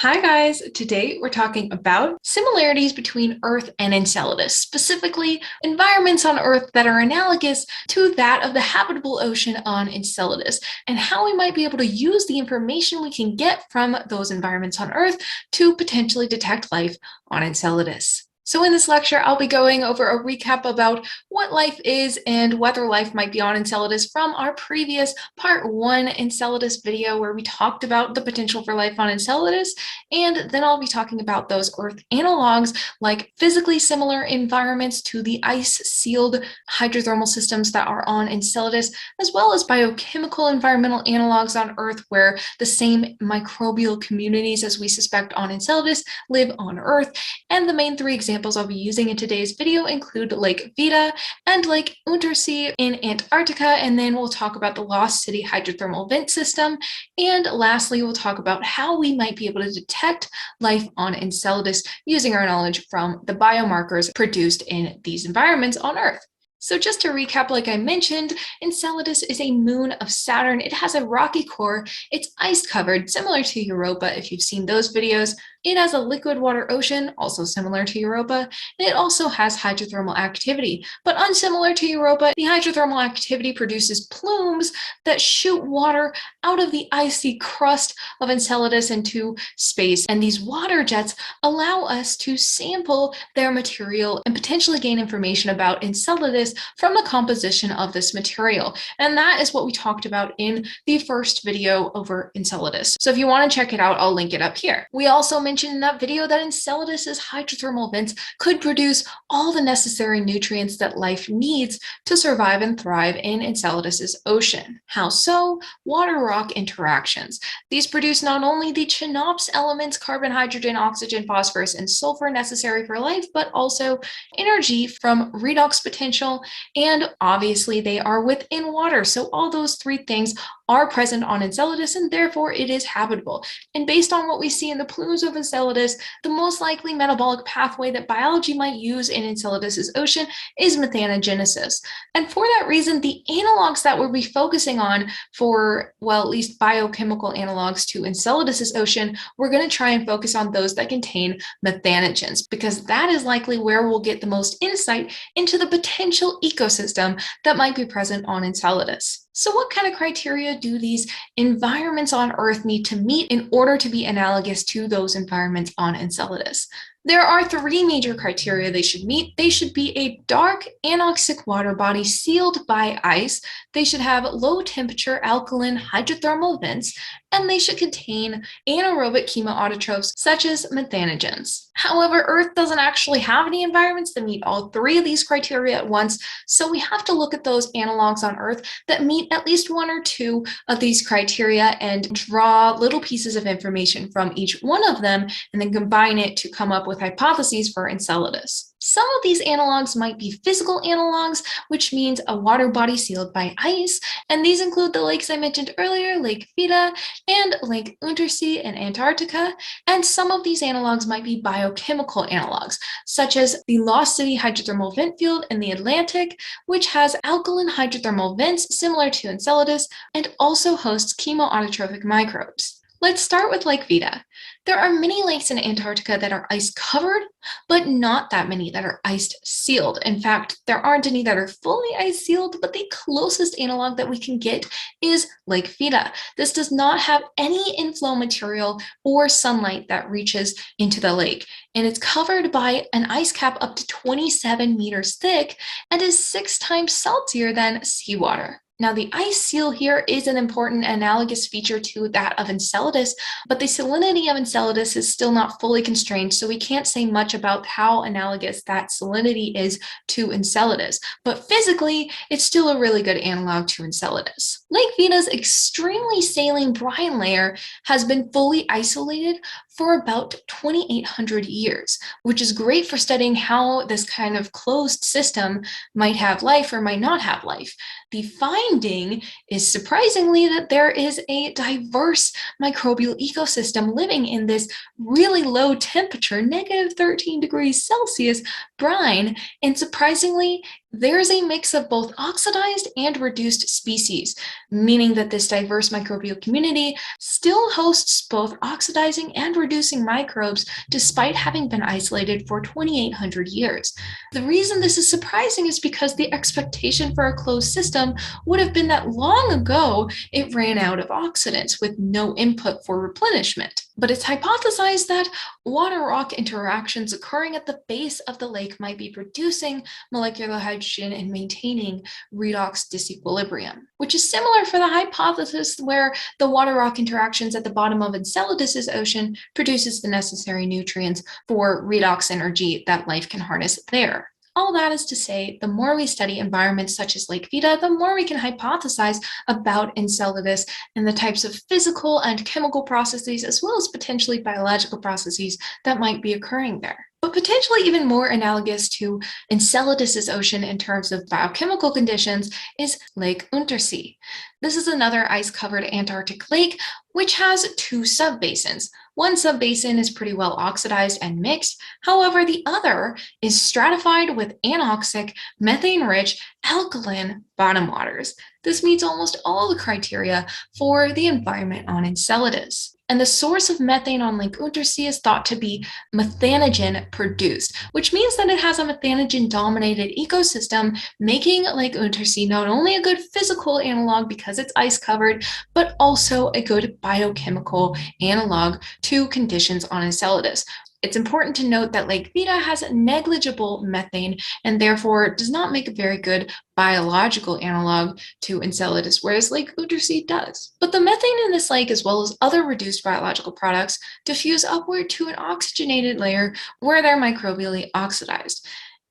Hi guys, today we're talking about similarities between Earth and Enceladus, specifically environments on Earth that are analogous to that of the habitable ocean on Enceladus, and how we might be able to use the information we can get from those environments on Earth to potentially detect life on Enceladus. So in this lecture, I'll be going over a recap about what life is and whether life might be on Enceladus from our previous part 1 Enceladus video where we talked about the potential for life on Enceladus, and then I'll be talking about those Earth analogs like physically similar environments to the ice-sealed hydrothermal systems that are on Enceladus, as well as biochemical environmental analogs on Earth where the same microbial communities as we suspect on Enceladus live on Earth. And the main three examples I'll be using in today's video include Lake Vida and Lake Untersee in Antarctica, and then we'll talk about the Lost City hydrothermal vent system, and lastly we'll talk about how we might be able to detect life on Enceladus using our knowledge from the biomarkers produced in these environments on Earth. So just to recap, like I mentioned, Enceladus is a moon of Saturn. It has a rocky core. It's ice covered, similar to Europa if you've seen those videos. It has a liquid water ocean, also similar to Europa, and it also has hydrothermal activity. But unsimilar to Europa, the hydrothermal activity produces plumes that shoot water out of the icy crust of Enceladus into space. And these water jets allow us to sample their material and potentially gain information about Enceladus from the composition of this material. And that is what we talked about in the first video over Enceladus. So if you want to check it out, I'll link it up here. We also mentioned in that video that Enceladus's hydrothermal vents could produce all the necessary nutrients that life needs to survive and thrive in Enceladus's ocean. How so? Water-rock interactions. These produce not only the CHNOPS elements, carbon, hydrogen, oxygen, phosphorus, and sulfur necessary for life, but also energy from redox potential, and obviously they are within water. So all those three things are present on Enceladus, and therefore it is habitable. And based on what we see in the plumes of Enceladus, the most likely metabolic pathway that biology might use in Enceladus's ocean is methanogenesis. And for that reason, the analogs that we'll be focusing on for, well, at least biochemical analogs to Enceladus's ocean, we're going to try and focus on those that contain methanogens, because that is likely where we'll get the most insight into the potential ecosystem that might be present on Enceladus. So what kind of criteria do these environments on Earth need to meet in order to be analogous to those environments on Enceladus? There are three major criteria they should meet. They should be a dark anoxic water body sealed by ice. They should have low temperature alkaline hydrothermal vents, and they should contain anaerobic chemoautotrophs such as methanogens. However, Earth doesn't actually have any environments that meet all three of these criteria at once, so we have to look at those analogs on Earth that meet at least one or two of these criteria and draw little pieces of information from each one of them and then combine it to come up with hypotheses for Enceladus. Some of these analogs might be physical analogs, which means a water body sealed by ice, and these include the lakes I mentioned earlier, Lake Vida and Lake Untersee in Antarctica, and some of these analogs might be biochemical analogs, such as the Lost City hydrothermal vent field in the Atlantic, which has alkaline hydrothermal vents similar to Enceladus and also hosts chemoautotrophic microbes. Let's start with Lake Vida. There are many lakes in Antarctica that are ice covered, but not that many that are ice sealed. In fact, there aren't any that are fully ice sealed, but the closest analog that we can get is Lake Vida. This does not have any inflow material or sunlight that reaches into the lake, and it's covered by an ice cap up to 27 meters thick and is 6 times saltier than seawater. Now, the ice seal here is an important analogous feature to that of Enceladus, but the salinity of Enceladus is still not fully constrained, so we can't say much about how analogous that salinity is to Enceladus. But physically, it's still a really good analog to Enceladus. Lake Vida's extremely saline brine layer has been fully isolated for about 2,800 years, which is great for studying how this kind of closed system might have life or might not have life. The finding is surprisingly that there is a diverse microbial ecosystem living in this really low temperature, -13 degrees Celsius brine, and surprisingly, There is a mix of both oxidized and reduced species, meaning that this diverse microbial community still hosts both oxidizing and reducing microbes despite having been isolated for 2,800 years. The reason this is surprising is because the expectation for a closed system would have been that long ago it ran out of oxidants with no input for replenishment. But it's hypothesized that water rock interactions occurring at the base of the lake might be producing molecular hydrogen and maintaining redox disequilibrium, which is similar for the hypothesis where the water rock interactions at the bottom of Enceladus's ocean produces the necessary nutrients for redox energy that life can harness there. All that is to say, the more we study environments such as Lake Vida, the more we can hypothesize about Enceladus and the types of physical and chemical processes, as well as potentially biological processes that might be occurring there. But potentially even more analogous to Enceladus's ocean in terms of biochemical conditions is Lake Untersee. This is another ice-covered Antarctic lake, which has two subbasins. One subbasin is pretty well oxidized and mixed. However, the other is stratified with anoxic, methane-rich, alkaline bottom waters. This meets almost all the criteria for the environment on Enceladus. And the source of methane on Lake Untersee is thought to be methanogen produced, which means that it has a methanogen-dominated ecosystem, making Lake Untersee not only a good physical analog because it's ice-covered, but also a good biochemical analog to conditions on Enceladus. It's important to note that Lake Vida has negligible methane and therefore does not make a very good biological analog to Enceladus, whereas Lake Untersee does. But the methane in this lake, as well as other reduced biological products, diffuse upward to an oxygenated layer where they're microbially oxidized.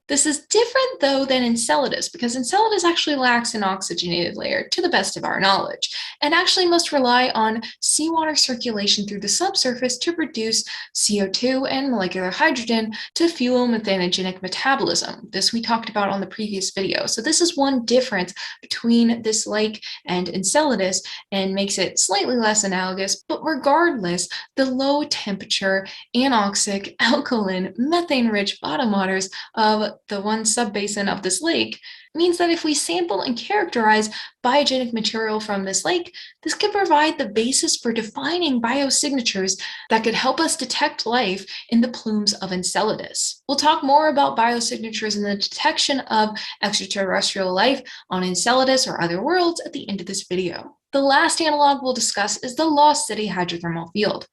This is different, though, than Enceladus, because Enceladus actually lacks an oxygenated layer, to the best of our knowledge, and actually must rely on seawater circulation through the subsurface to produce CO2 and molecular hydrogen to fuel methanogenic metabolism. This we talked about on the previous video. So this is one difference between this lake and Enceladus and makes it slightly less analogous, but regardless, the low temperature, anoxic, alkaline, methane-rich bottom waters of the one subbasin of this lake means that if we sample and characterize biogenic material from this lake, this could provide the basis for defining biosignatures that could help us detect life in the plumes of Enceladus. We'll talk more about biosignatures and the detection of extraterrestrial life on Enceladus or other worlds at the end of this video. The last analog we'll discuss is the Lost City hydrothermal field.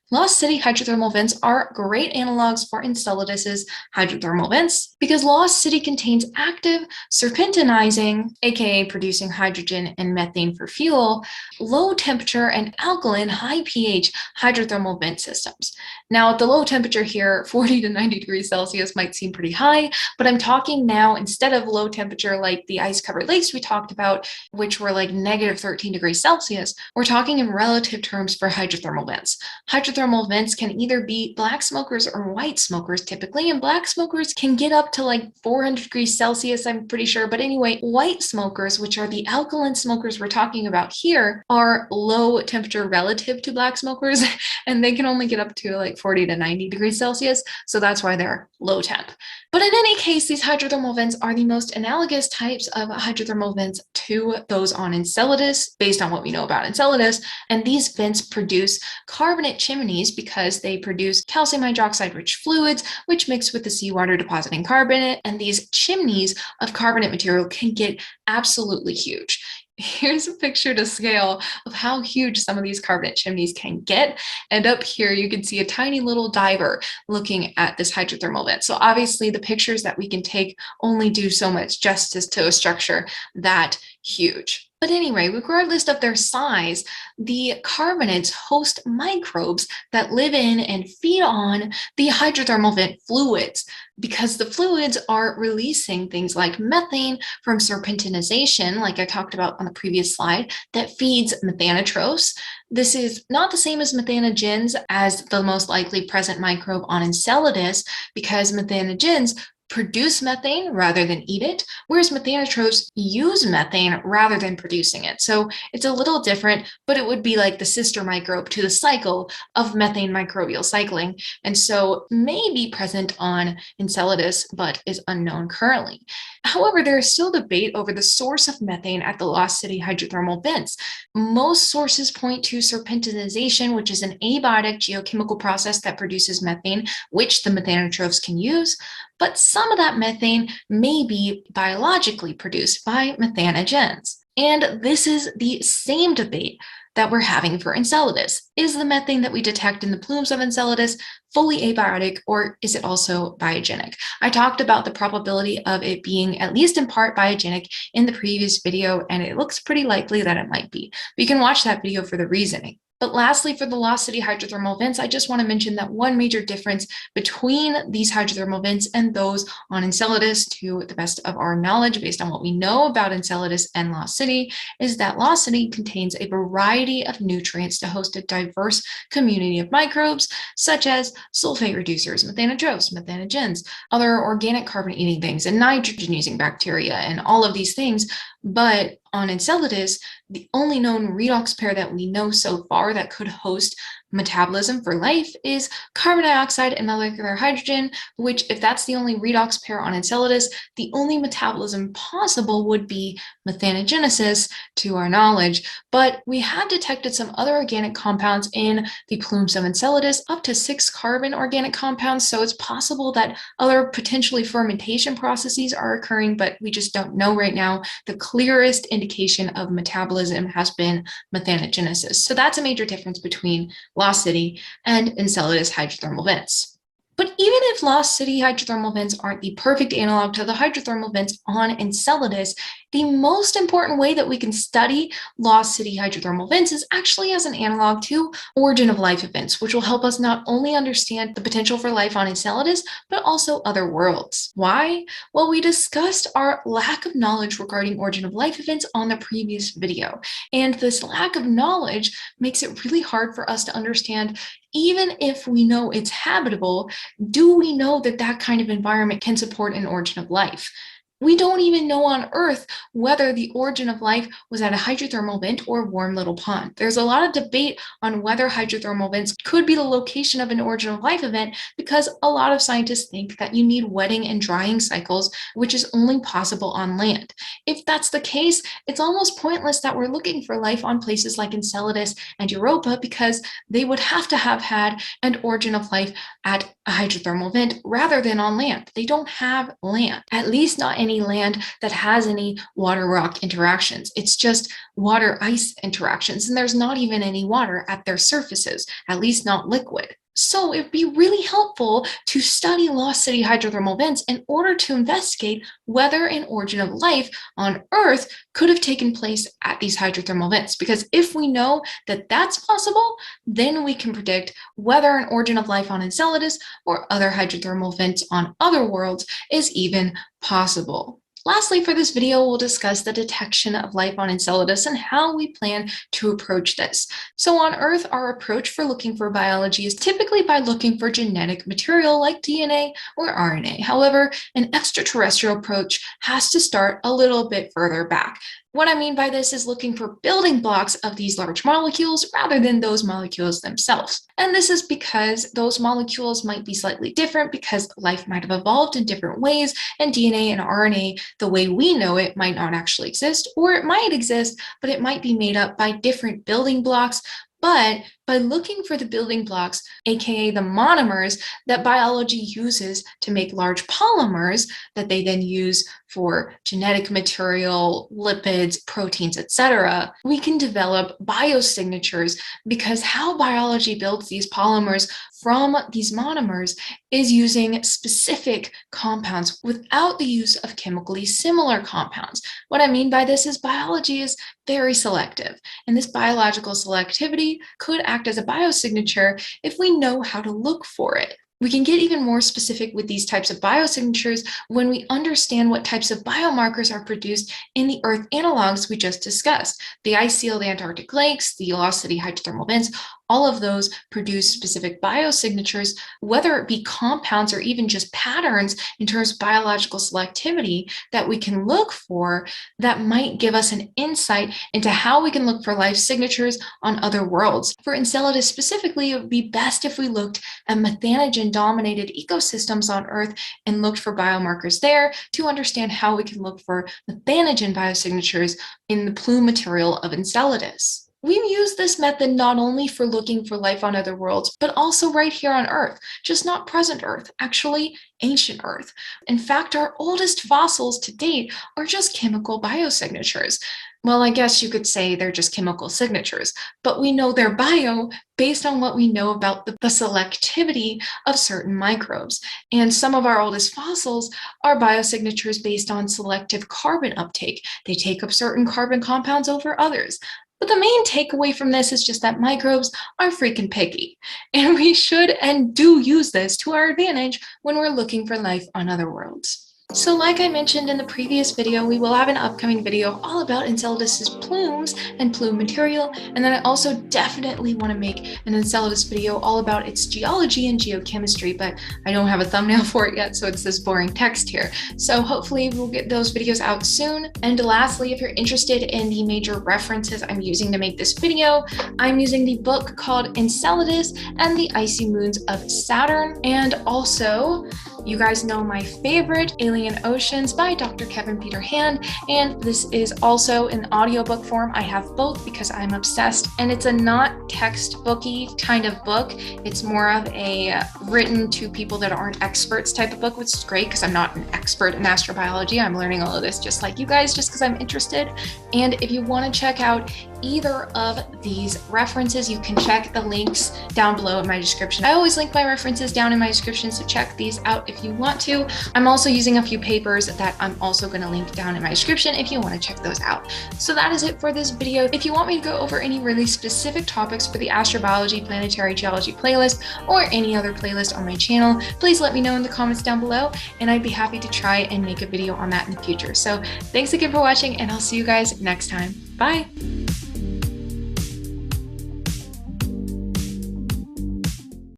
Lost City hydrothermal vents are great analogs for Enceladus's hydrothermal vents because Lost City contains active serpentinizing, aka producing hydrogen and methane for fuel, low temperature and alkaline high pH hydrothermal vent systems. Now, at the low temperature here, 40 to 90 degrees Celsius might seem pretty high, but I'm talking now instead of low temperature like the ice-covered lakes we talked about, which were like negative 13 degrees Celsius, we're talking in relative terms for hydrothermal vents. Hydrothermal vents can either be black smokers or white smokers typically, and black smokers can get up to like 400 degrees Celsius, I'm pretty sure. But anyway, white smokers, which are the alkaline smokers we're talking about here, are low temperature relative to black smokers, and they can only get up to like 40 to 90 degrees Celsius. So that's why they're low temp. But in any case, these hydrothermal vents are the most analogous types of hydrothermal vents to those on Enceladus, based on what we know about Enceladus. And these vents produce carbonate chimneys because they produce calcium hydroxide-rich fluids, which mix with the seawater depositing carbonate. And these chimneys of carbonate material can get absolutely huge. Here's a picture to scale of how huge some of these carbonate chimneys can get. And up here, you can see a tiny little diver looking at this hydrothermal vent. So obviously the pictures that we can take only do so much justice to a structure that huge. But anyway, regardless of their size, the carbonates host microbes that live in and feed on the hydrothermal vent fluids because the fluids are releasing things like methane from serpentinization, like I talked about on the previous slide, that feeds methanotropes. This is not the same as methanogens as the most likely present microbe on Enceladus because methanogens produce methane rather than eat it, whereas methanotrophs use methane rather than producing it. So it's a little different, but it would be like the sister microbe to the cycle of methane microbial cycling, and so may be present on Enceladus, but is unknown currently. However, there is still debate over the source of methane at the Lost City hydrothermal vents. Most sources point to serpentinization, which is an abiotic geochemical process that produces methane, which the methanotrophs can use, but some of that methane may be biologically produced by methanogens. And this is the same debate that we're having for Enceladus. Is the methane that we detect in the plumes of Enceladus fully abiotic, or is it also biogenic? I talked about the probability of it being at least in part biogenic in the previous video, and it looks pretty likely that it might be. But you can watch that video for the reasoning. But lastly, for the Lost City hydrothermal vents, I just want to mention that one major difference between these hydrothermal vents and those on Enceladus, to the best of our knowledge, based on what we know about Enceladus and Lost City, is that Lost City contains a variety of nutrients to host a diverse community of microbes, such as sulfate reducers, methanotrophs, methanogens, other organic carbon-eating things, and nitrogen-using bacteria, and all of these things. But on Enceladus, the only known redox pair that we know so far that could host metabolism for life is carbon dioxide and molecular hydrogen, which, if that's the only redox pair on Enceladus, the only metabolism possible would be methanogenesis, to our knowledge. But we have detected some other organic compounds in the plumes of Enceladus, up to 6 carbon organic compounds, so it's possible that other potentially fermentation processes are occurring, but we just don't know right now. The clearest indication of metabolism has been methanogenesis. So that's a major difference between Lost City and Enceladus hydrothermal vents. But even if Lost City hydrothermal vents aren't the perfect analog to the hydrothermal vents on Enceladus, the most important way that we can study Lost City hydrothermal vents is actually as an analog to origin of life events, which will help us not only understand the potential for life on Enceladus, but also other worlds. Why? Well, we discussed our lack of knowledge regarding origin of life events on the previous video, and this lack of knowledge makes it really hard for us to understand. Even if we know it's habitable, do we know that that kind of environment can support an origin of life? We don't even know on Earth whether the origin of life was at a hydrothermal vent or a warm little pond. There's a lot of debate on whether hydrothermal vents could be the location of an origin of life event, because a lot of scientists think that you need wetting and drying cycles, which is only possible on land. If that's the case, it's almost pointless that we're looking for life on places like Enceladus and Europa, because they would have to have had an origin of life at a hydrothermal vent rather than on land. They don't have land, at least not any land that has any water rock interactions. It's just water ice interactions, and there's not even any water at their surfaces, at least not liquid. So it'd be really helpful to study Lost City hydrothermal vents in order to investigate whether an origin of life on Earth could have taken place at these hydrothermal vents. Because if we know that that's possible, then we can predict whether an origin of life on Enceladus or other hydrothermal vents on other worlds is even possible. Lastly, for this video, we'll discuss the detection of life on Enceladus and how we plan to approach this. So on Earth, our approach for looking for biology is typically by looking for genetic material like DNA or RNA. However, an extraterrestrial approach has to start a little bit further back. What I mean by this is looking for building blocks of these large molecules rather than those molecules themselves. And this is because those molecules might be slightly different, because life might have evolved in different ways, and DNA and RNA, the way we know it, might not actually exist, or it might exist, but it might be made up by different building blocks. But by looking for the building blocks, aka the monomers that biology uses to make large polymers that they then use for genetic material, lipids, proteins, etc., we can develop biosignatures, because how biology builds these polymers from these monomers is using specific compounds without the use of chemically similar compounds. What I mean by this is biology is very selective, and this biological selectivity could act as a biosignature if we know how to look for it. We can get even more specific with these types of biosignatures when we understand what types of biomarkers are produced in the Earth analogs we just discussed. The ice-sealed Antarctic lakes, the Lost City hydrothermal vents, All of those produce specific biosignatures, whether it be compounds or even just patterns in terms of biological selectivity that we can look for that might give us an insight into how we can look for life signatures on other worlds. For Enceladus specifically, it would be best if we looked at methanogen-dominated ecosystems on Earth and looked for biomarkers there to understand how we can look for methanogen biosignatures in the plume material of Enceladus. We use this method not only for looking for life on other worlds, but also right here on Earth, just not present Earth, actually ancient Earth. In fact, our oldest fossils to date are just chemical biosignatures. Well, I guess you could say they're just chemical signatures, but we know they're bio based on what we know about the selectivity of certain microbes. And some of our oldest fossils are biosignatures based on selective carbon uptake. They take up certain carbon compounds over others. But the main takeaway from this is just that microbes are freaking picky, and we should and do use this to our advantage when we're looking for life on other worlds. So like I mentioned in the previous video, we will have an upcoming video all about Enceladus's plumes and plume material, and then I also definitely want to make an Enceladus video all about its geology and geochemistry, but I don't have a thumbnail for it yet, so it's this boring text here. So hopefully we'll get those videos out soon. And lastly, if you're interested in the major references I'm using to make this video, I'm using the book called Enceladus and the Icy Moons of Saturn, and also you guys know my favorite, Alien Oceans by Dr. Kevin Peter Hand, and this is also in audiobook form. I have both because I'm obsessed, and it's a not textbooky kind of book. It's more of a written to people that aren't experts type of book, which is great because I'm not an expert in astrobiology. I'm learning all of this just like you guys, just because I'm interested. And if you want to check out either of these references, you can check the links down below in my description. I always link my references down in my description, so check these out if you want to. I'm also using a few papers that I'm also going to link down in my description if you want to check those out. So that is it for this video. If you want me to go over any really specific topics for the astrobiology planetary geology playlist or any other playlist on my channel, please let me know in the comments down below, and I'd be happy to try and make a video on that in the future. So thanks again for watching, and I'll see you guys next time. Bye!